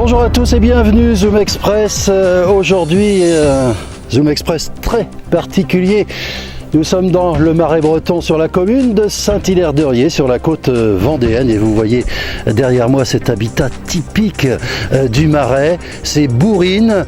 Bonjour à tous et bienvenue Zoom Express. Aujourd'hui, Zoom Express très particulier. Nous sommes dans le Marais breton sur la commune de Saint-Hilaire-d'Eurier sur la côte vendéenne et vous voyez derrière moi cet habitat typique du Marais. C'est Bourrines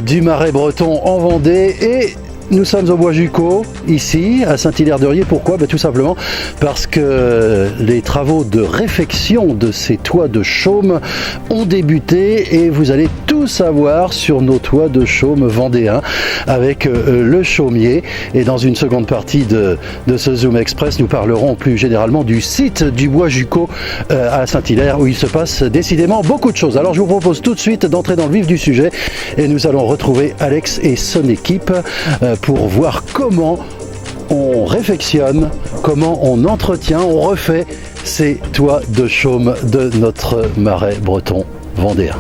du Marais breton en Vendée et nous sommes au Bois Jucot, ici, à Saint-Hilaire-d'Eurier. Pourquoi? Tout simplement parce que les travaux de réfection de ces toits de chaume ont débuté et vous allez tout savoir sur nos toits de chaume vendéens avec le chaumier. Et dans une seconde partie de ce Zoom Express, nous parlerons plus généralement du site du Bois Jucot à Saint-Hilaire où il se passe décidément beaucoup de choses. Alors je vous propose tout de suite d'entrer dans le vif du sujet et nous allons retrouver Alex et son équipe pour voir comment on réfectionne, comment on entretient, on refait ces toits de chaume de notre Marais breton vendéen.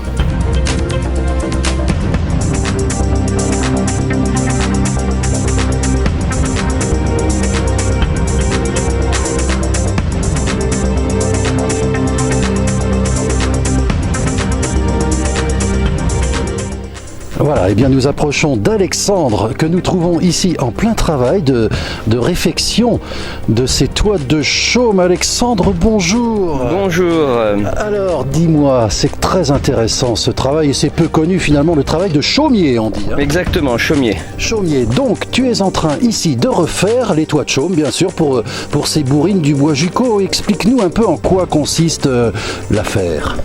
Voilà, et bien nous approchons d'Alexandre que nous trouvons ici en plein travail de réfection de ces toits de chaume. Alexandre, bonjour. Bonjour. Alors dis-moi, c'est très intéressant ce travail et c'est peu connu finalement, le travail de chaumier on dit. Exactement, chaumier. Chaumier, donc tu es en train ici de refaire les toits de chaume bien sûr pour ces bourrines du Bois Jucot. Explique-nous un peu en quoi consiste l'affaire.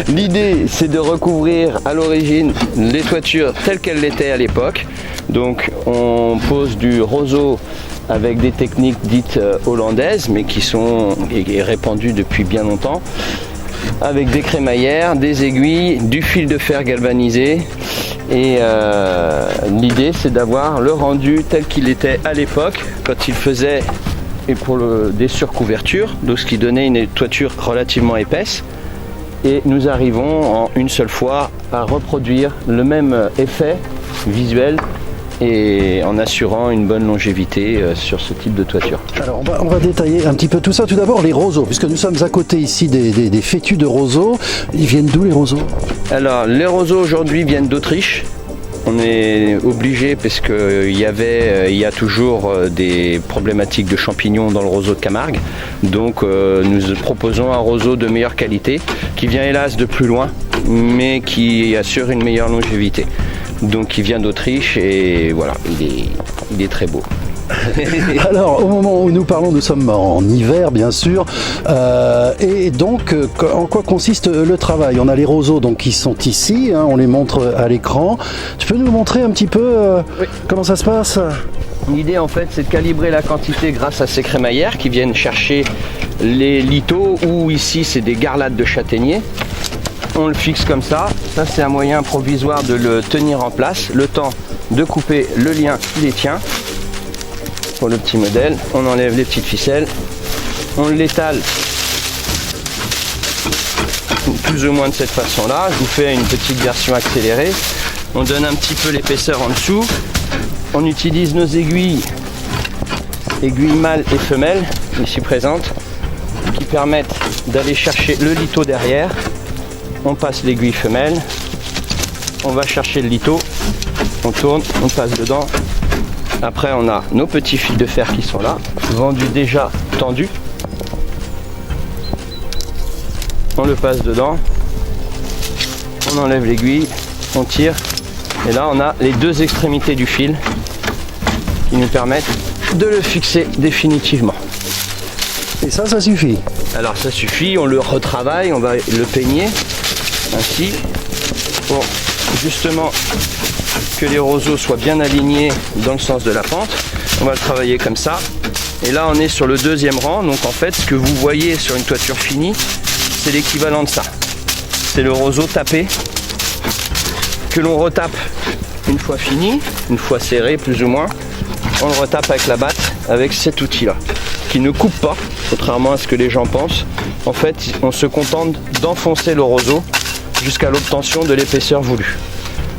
L'idée c'est de recouvrir à l'origine les toitures telles qu'elles l'étaient à l'époque. Donc on pose du roseau avec des techniques dites hollandaises mais qui sont répandues depuis bien longtemps, avec des crémaillères, des aiguilles, du fil de fer galvanisé et l'idée c'est d'avoir le rendu tel qu'il était à l'époque quand il faisait des surcouvertures, donc ce qui donnait une toiture relativement épaisse. Et nous arrivons en une seule fois à reproduire le même effet visuel et en assurant une bonne longévité sur ce type de toiture. Alors on va détailler un petit peu tout ça. Tout d'abord les roseaux, puisque nous sommes à côté ici des fétus de roseaux. Ils viennent d'où les roseaux? Alors les roseaux aujourd'hui viennent d'Autriche. On est obligé parce qu'il y a toujours des problématiques de champignons dans le roseau de Camargue. Donc nous proposons un roseau de meilleure qualité qui vient hélas de plus loin mais qui assure une meilleure longévité. Donc il vient d'Autriche et voilà, il est très beau. Alors au moment où nous parlons, nous sommes en hiver bien sûr, et donc en quoi consiste le travail? On a les roseaux donc qui sont ici, on les montre à l'écran. Tu peux nous montrer un petit peu oui. Comment ça se passe? L'idée en fait c'est de calibrer la quantité grâce à ces crémaillères qui viennent chercher les lithots ou ici c'est des garlades de châtaignier. On le fixe comme ça c'est un moyen provisoire de le tenir en place, le temps de couper le lien qui les tient. Pour le petit modèle, on enlève les petites ficelles, on l'étale plus ou moins de cette façon-là. Je vous fais une petite version accélérée. On donne un petit peu l'épaisseur en dessous. On utilise nos aiguilles mâles et femelles, ici présentes, qui permettent d'aller chercher le litho derrière. On passe l'aiguille femelle, on va chercher le litho, on tourne, on passe dedans. Après on a nos petits fils de fer qui sont là, vendus déjà tendus. On le passe dedans, on enlève l'aiguille, on tire et là on a les deux extrémités du fil qui nous permettent de le fixer définitivement. Et ça suffit? Alors ça suffit, on le retravaille, on va le peigner ainsi pour justement que les roseaux soient bien alignés dans le sens de la pente. On va le travailler comme ça et là on est sur le deuxième rang. Donc en fait ce que vous voyez sur une toiture finie c'est l'équivalent de ça, c'est le roseau tapé que l'on retape une fois fini, une fois serré plus ou moins. On le retape avec la batte avec cet outil là qui ne coupe pas, contrairement à ce que les gens pensent. En fait on se contente d'enfoncer le roseau jusqu'à l'obtention de l'épaisseur voulue.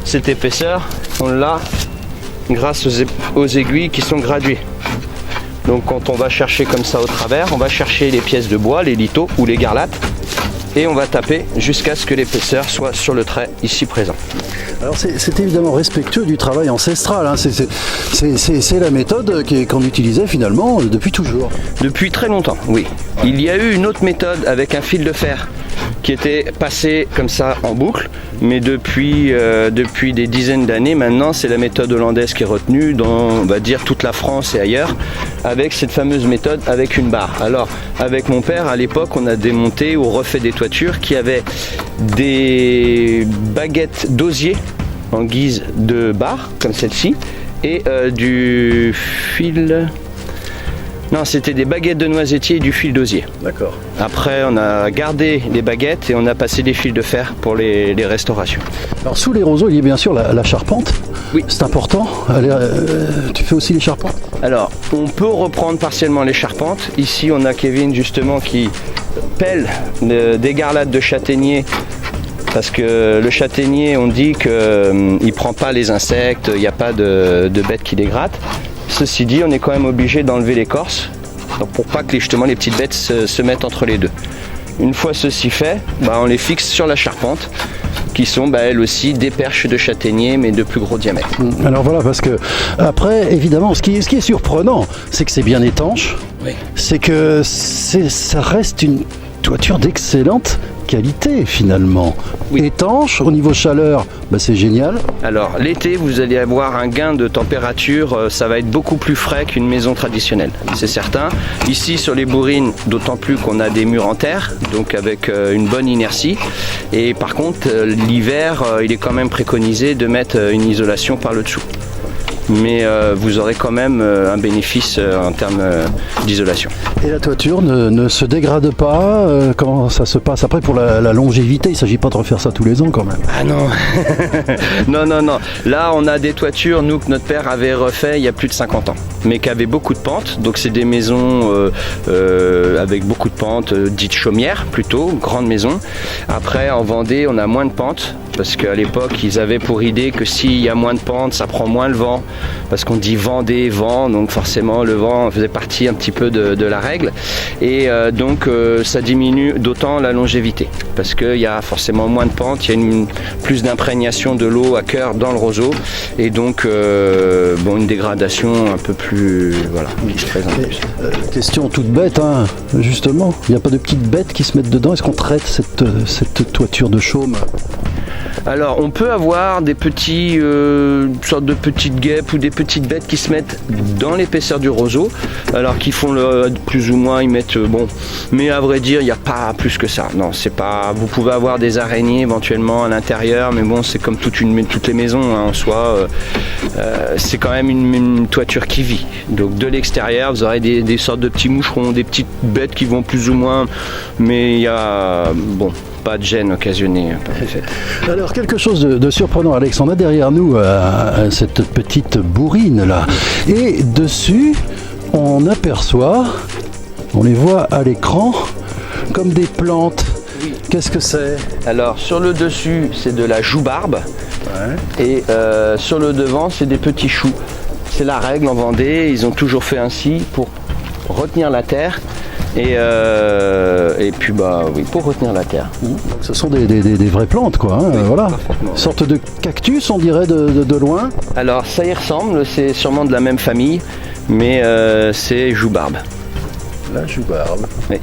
Cette épaisseur, on l'a grâce aux aiguilles qui sont graduées. Donc quand on va chercher comme ça au travers, on va chercher les pièces de bois, les lithos ou les garlates. et on va taper jusqu'à ce que l'épaisseur soit sur le trait ici présent. Alors c'est évidemment respectueux du travail ancestral, hein. C'est la méthode qu'on utilisait finalement depuis toujours. Depuis très longtemps, oui. Il y a eu une autre méthode avec un fil de fer qui était passé comme ça en boucle, mais depuis des dizaines d'années maintenant, c'est la méthode hollandaise qui est retenue dans, on va dire, toute la France et ailleurs, avec cette fameuse méthode avec une barre. Alors, avec mon père, à l'époque, on a démonté ou refait des toitures qui avaient des baguettes d'osier en guise de barre, comme celle-ci, et du fil... Non, c'était des baguettes de noisetier et du fil d'osier. D'accord. Après, on a gardé les baguettes et on a passé des fils de fer pour les restaurations. Alors, sous les roseaux, il y a bien sûr la charpente. Oui. C'est important. Tu fais aussi les charpentes? Alors, on peut reprendre partiellement les charpentes. Ici, on a Kevin, justement, qui pèle des garlades de châtaignier. Parce que le châtaignier, on dit qu'il ne prend pas les insectes, il n'y a pas de bêtes qui les grattent. Ceci dit, on est quand même obligé d'enlever l'écorce pour pas que justement les petites bêtes se mettent entre les deux. Une fois ceci fait, on les fixe sur la charpente, qui sont elles aussi des perches de châtaignier mais de plus gros diamètre. Alors voilà, parce que après, évidemment, ce qui est surprenant, c'est que c'est bien étanche, oui. C'est que ça reste une toiture d'excellente qualité finalement. Oui. Étanche, au niveau chaleur, c'est génial. Alors l'été, vous allez avoir un gain de température, ça va être beaucoup plus frais qu'une maison traditionnelle, c'est certain. Ici sur les bourrines, d'autant plus qu'on a des murs en terre, donc avec une bonne inertie. Et par contre, l'hiver, il est quand même préconisé de mettre une isolation par le dessous. Mais vous aurez quand même un bénéfice en termes d'isolation. Et la toiture ne se dégrade pas, comment ça se passe après pour la longévité? Il ne s'agit pas de refaire ça tous les ans quand même. Ah non. non. Là on a des toitures, nous, que notre père avait refait il y a plus de 50 ans, mais qui avaient beaucoup de pentes, donc c'est des maisons avec beaucoup de pentes, dites chaumières plutôt, grandes maisons. Après en Vendée on a moins de pentes, parce qu'à l'époque ils avaient pour idée que s'il y a moins de pentes, ça prend moins le vent, parce qu'on dit Vendée, vent, donc forcément le vent faisait partie un petit peu de la règle, et donc ça diminue d'autant la longévité, parce qu'il y a forcément moins de pentes, il y a plus d'imprégnation de l'eau à cœur dans le roseau, et donc une dégradation un peu plus, qui se présente plus. Question toute bête, hein, justement, il n'y a pas de petites bêtes qui se mettent dedans? Est-ce qu'on traite cette toiture de chaume? Alors on peut avoir des petits sortes de petites guêpes ou des petites bêtes qui se mettent dans l'épaisseur du roseau, alors qui font plus ou moins, ils mettent mais à vrai dire il n'y a pas plus que ça. Non, c'est pas. Vous pouvez avoir des araignées éventuellement à l'intérieur, mais c'est comme toutes les maisons en soi. C'est quand même une toiture qui vit. Donc de l'extérieur vous aurez des sortes de petits moucherons, des petites bêtes qui vont plus ou moins, mais il y a pas de gêne occasionné. Alors quelque chose de surprenant, Alex, on a derrière nous cette petite bourrine là, et dessus on aperçoit, on les voit à l'écran comme des plantes. Oui. Qu'est-ce que c'est? Alors sur le dessus c'est de la joue-barbe, ouais. Et sur le devant c'est des petits choux. C'est la règle en Vendée, ils ont toujours fait ainsi pour retenir la terre. Et puis pour retenir la terre. Donc ce sont des vraies plantes quoi, hein, oui, voilà. Sorte de cactus on dirait de loin. Alors ça y ressemble, c'est sûrement de la même famille, mais c'est joue-barbe. La joue-barbe. Oui.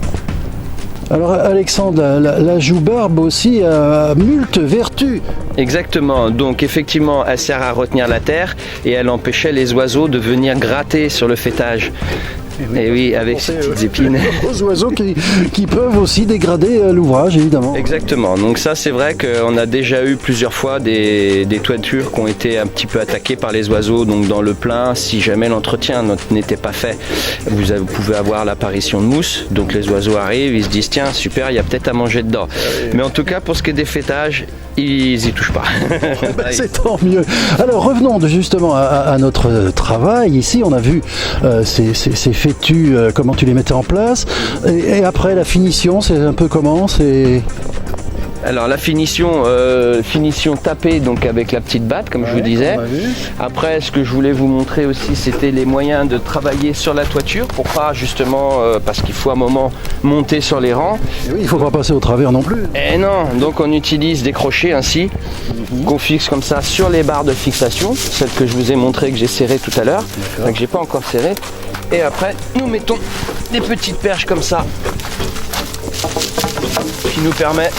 Alors Alexandre, la joue-barbe aussi a moult vertus. Exactement, donc effectivement elle sert à retenir la terre et elle empêchait les oiseaux de venir gratter sur le feuilletage. Et oui, avec ces petites épines. Aux oiseaux qui peuvent aussi dégrader l'ouvrage, évidemment. Exactement. Donc ça, c'est vrai qu'on a déjà eu plusieurs fois des toitures qui ont été un petit peu attaquées par les oiseaux. Donc dans le plein, si jamais l'entretien n'était pas fait, vous pouvez avoir l'apparition de mousse. Donc les oiseaux arrivent, ils se disent tiens, super, il y a peut-être à manger dedans. Mais en tout cas, pour ce qui est des fêtages, ils y touchent pas. C'est tant mieux. Alors revenons justement à notre travail. Ici, on a vu ces fêtus, comment tu les mettais en place. Et après, la finition, c'est un peu comment? Alors la finition, finition tapée donc avec la petite batte comme je vous disais. Après ce que je voulais vous montrer aussi c'était les moyens de travailler sur la toiture pour pas justement parce qu'il faut un moment monter sur les rangs. Et oui, il faut pas passer au travers non plus. Et non, donc on utilise des crochets ainsi qu'on fixe comme ça sur les barres de fixation, celles que je vous ai montré que j'ai serrées tout à l'heure, que j'ai pas encore serré. Et après nous mettons des petites perches comme ça qui nous permet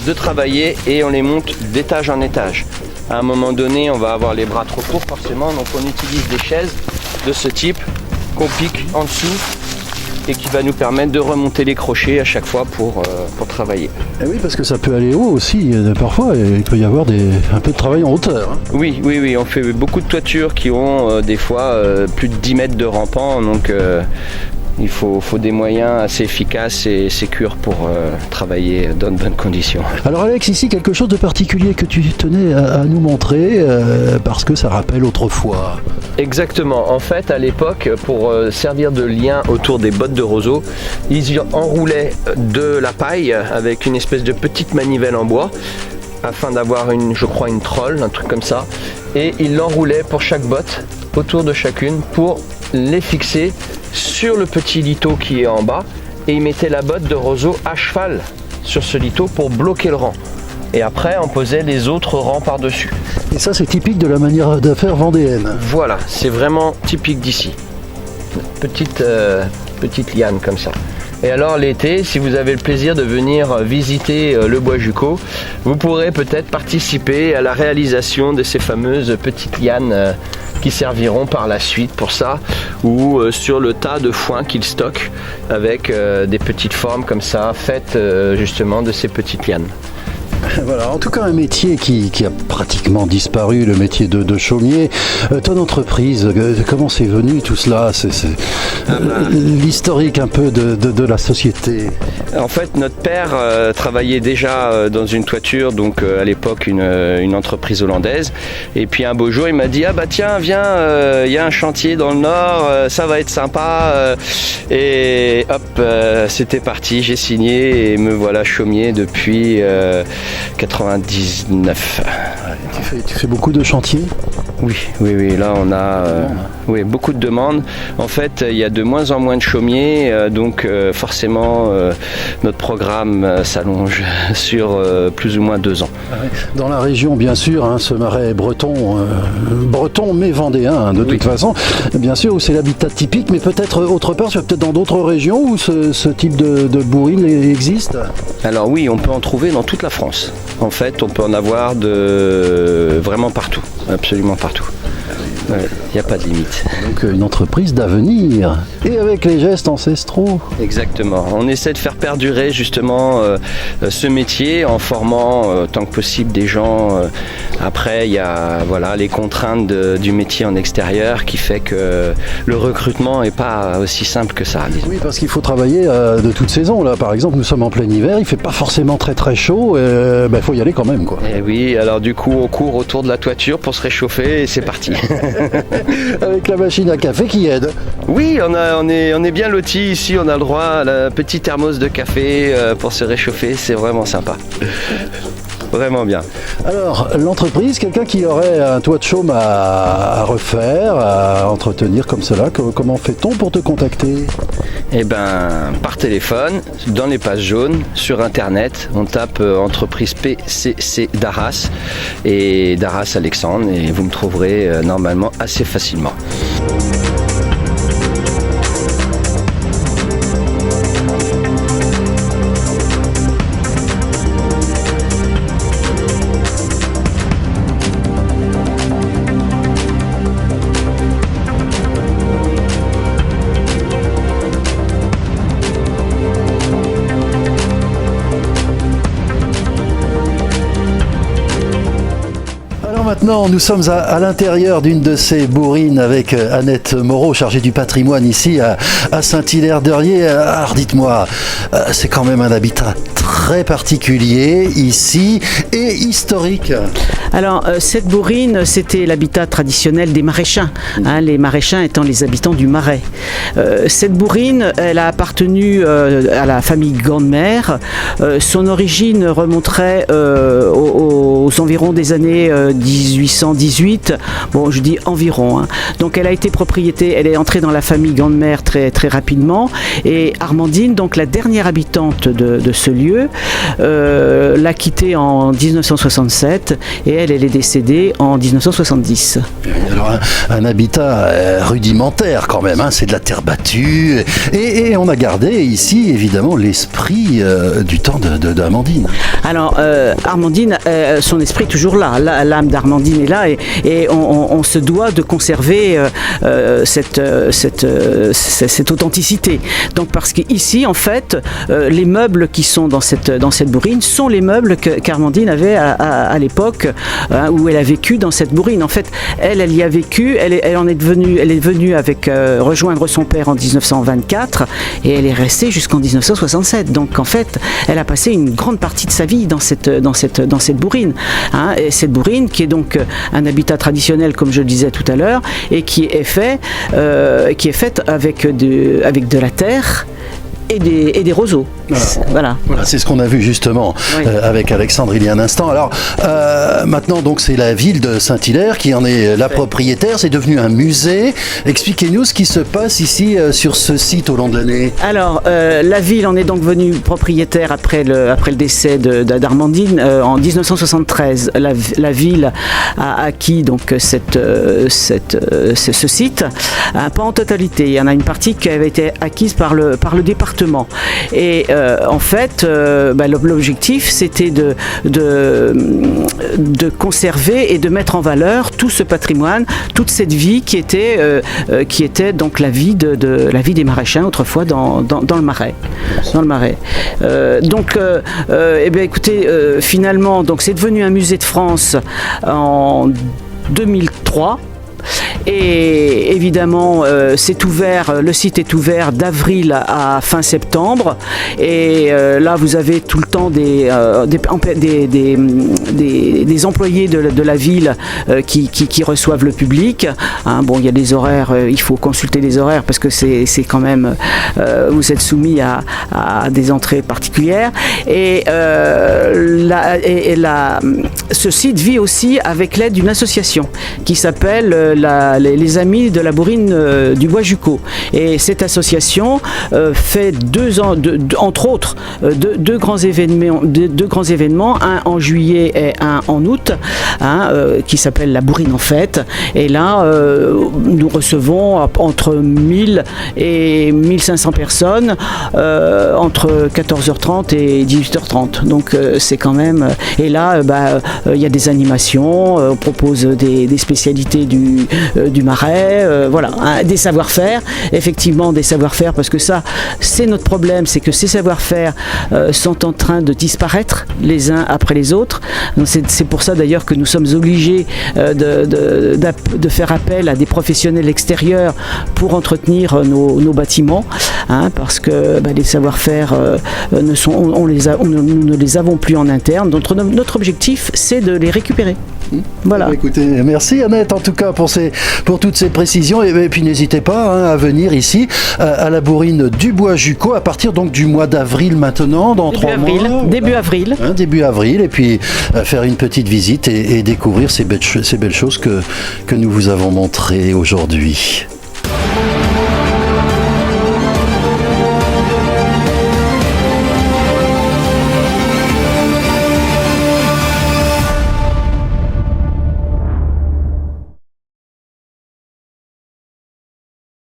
de travailler et on les monte d'étage en étage. À un moment donné, on va avoir les bras trop courts forcément, donc on utilise des chaises de ce type qu'on pique en dessous et qui va nous permettre de remonter les crochets à chaque fois pour travailler. Et oui, parce que ça peut aller haut aussi, parfois, et il peut y avoir un peu de travail en hauteur. Hein. Oui, on fait beaucoup de toitures qui ont des fois plus de 10 mètres de rampant, donc il faut des moyens assez efficaces et sécures pour travailler dans de bonnes conditions. Alors Alex, ici quelque chose de particulier que tu tenais à nous montrer parce que ça rappelle autrefois. Exactement, en fait à l'époque pour servir de lien autour des bottes de roseau, ils enroulaient de la paille avec une espèce de petite manivelle en bois afin d'avoir une trolle, un truc comme ça, et ils l'enroulaient pour chaque botte autour de chacune pour les fixer sur le petit lito qui est en bas et ils mettaient la botte de roseau à cheval sur ce lito pour bloquer le rang. Et après on posait les autres rangs par-dessus. Et ça c'est typique de la manière de faire vendéenne. Voilà, c'est vraiment typique d'ici. Petite liane comme ça. Et alors l'été, si vous avez le plaisir de venir visiter le bois Jucot, vous pourrez peut-être participer à la réalisation de ces fameuses petites lianes qui serviront par la suite pour ça, ou sur le tas de foin qu'ils stockent avec des petites formes comme ça, faites justement de ces petites lianes. Voilà, en tout cas un métier qui a pratiquement disparu, le métier de chaumier. Ton entreprise, comment c'est venu tout cela? C'est l'historique un peu de la société. En fait, notre père travaillait déjà dans une toiture, donc à l'époque une entreprise hollandaise. Et puis un beau jour, il m'a dit ah bah tiens, viens, il y a un chantier dans le nord, ça va être sympa. Et hop, c'était parti, j'ai signé et me voilà chaumier depuis 99. Tu fais beaucoup de chantiers? Oui, là on a beaucoup de demandes. En fait, il y a de moins en moins de chaumiers, donc forcément notre programme s'allonge sur plus ou moins 2 ans. Dans la région, bien sûr, hein, ce marais breton mais vendéen hein, de toute façon, bien sûr, où c'est l'habitat typique, mais peut-être autre part, peut-être dans d'autres régions où ce type de bourrine existe? Alors oui, on peut en trouver dans toute la France. En fait, on peut en avoir vraiment partout, absolument partout. Il n'y a pas de limite. Donc une entreprise d'avenir et avec les gestes ancestraux. Exactement. On essaie de faire perdurer justement ce métier en formant tant que possible des gens. Après, il y a les contraintes du métier en extérieur qui fait que le recrutement n'est pas aussi simple que ça. Oui, parce qu'il faut travailler de toute saison. Là, par exemple, nous sommes en plein hiver, il ne fait pas forcément très très chaud. Il faut y aller quand même, quoi. Et oui, alors du coup, on court autour de la toiture pour se réchauffer et c'est parti. Avec la machine à café qui aide. Oui, on est bien lotis ici, on a le droit à la petite thermos de café pour se réchauffer, c'est vraiment sympa. Vraiment bien. Alors, l'entreprise, quelqu'un qui aurait un toit de chaume à refaire, à entretenir comme cela, comment fait-on pour te contacter? Eh ben, par téléphone, dans les pages jaunes, sur internet, on tape entreprise PCC d'Arras et d'Arras Alexandre et vous me trouverez normalement assez facilement. maintenant, nous sommes à l'intérieur d'une de ces bourrines avec Annette Moreau, chargée du patrimoine ici à Saint-Hilaire-d'Errier. Alors dites-moi, c'est quand même un habitat très particulier ici et historique. Alors, cette bourrine, c'était l'habitat traditionnel des Maréchins, les Maréchins étant les habitants du Marais. Cette bourrine, elle a appartenu à la famille Gandemer. Son origine remonterait aux environs des années 1818. Bon, je dis environ. Donc, elle a été propriété, elle est entrée dans la famille Gandemer très, très rapidement. Et Armandine, donc la dernière habitante de ce lieu, l'a quittée en 1967 et elle est décédée en 1970. Alors un habitat rudimentaire quand même, c'est de la terre battue et on a gardé ici évidemment l'esprit du temps d'Armandine. Alors Armandine, son esprit est toujours là, l'âme d'Armandine est là et on se doit de conserver cette authenticité. Donc parce qu'ici en fait les meubles qui sont dans cette bourrine sont les meubles qu'Armandine avait à l'époque où elle a vécu dans cette bourrine. En fait, elle y a vécu, elle est venue avec rejoindre son père en 1924 et elle est restée jusqu'en 1967. Donc en fait, elle a passé une grande partie de sa vie dans cette bourrine. Et cette bourrine qui est donc un habitat traditionnel, comme je le disais tout à l'heure, et qui est faite avec de la terre et des roseaux. Voilà, c'est ce qu'on a vu justement avec Alexandre il y a un instant. Alors maintenant donc c'est la ville de Saint-Hilaire qui en est la propriétaire, c'est devenu un musée. Expliquez-nous ce qui se passe ici sur ce site au long de l'année. Alors la ville en est donc venue propriétaire après le décès d'Armandine en 1973. La ville a acquis donc ce site, pas en totalité. Il y en a une partie qui avait été acquise par le département. Et en fait, l'objectif, c'était de conserver et de mettre en valeur tout ce patrimoine, toute cette vie qui était donc la vie des Maréchins autrefois dans le Marais. Écoutez, finalement, donc c'est devenu un musée de France en 2003. Et évidemment, le site est ouvert d'avril à fin septembre. Et là, vous avez tout le temps des employés de la ville qui reçoivent le public. Il y a des horaires, il faut consulter les horaires parce que c'est quand même, vous êtes soumis à des entrées particulières. Et ce site vit aussi avec l'aide d'une association qui s'appelle les Amis de la Bourrine du Bois-Jucot. Et cette association fait entre autres deux grands événements, un en juillet et un en août, qui s'appelle la Bourrine en fête. Et là, nous recevons entre 1000 et 1500 personnes entre 14h30 et 18h30. Donc c'est quand même... Et là, il y a des animations, on propose des spécialités du Marais, des savoir-faire, effectivement des savoir-faire, parce que ça, c'est notre problème, c'est que ces savoir-faire sont en train de disparaître les uns après les autres. Donc c'est pour ça d'ailleurs que nous sommes obligés de faire appel à des professionnels extérieurs pour entretenir nos bâtiments, parce que les savoir-faire nous ne les avons plus en interne. Donc notre objectif, c'est de les récupérer. Voilà. Écoutez, merci Annette en tout cas pour toutes ces précisions et puis n'hésitez pas à venir ici à la Bourrine du Bois-Jucot à partir donc du mois d'avril maintenant, dans 3 mois. Début avril. Début avril et puis faire une petite visite et découvrir ces belles choses que nous vous avons montrées aujourd'hui.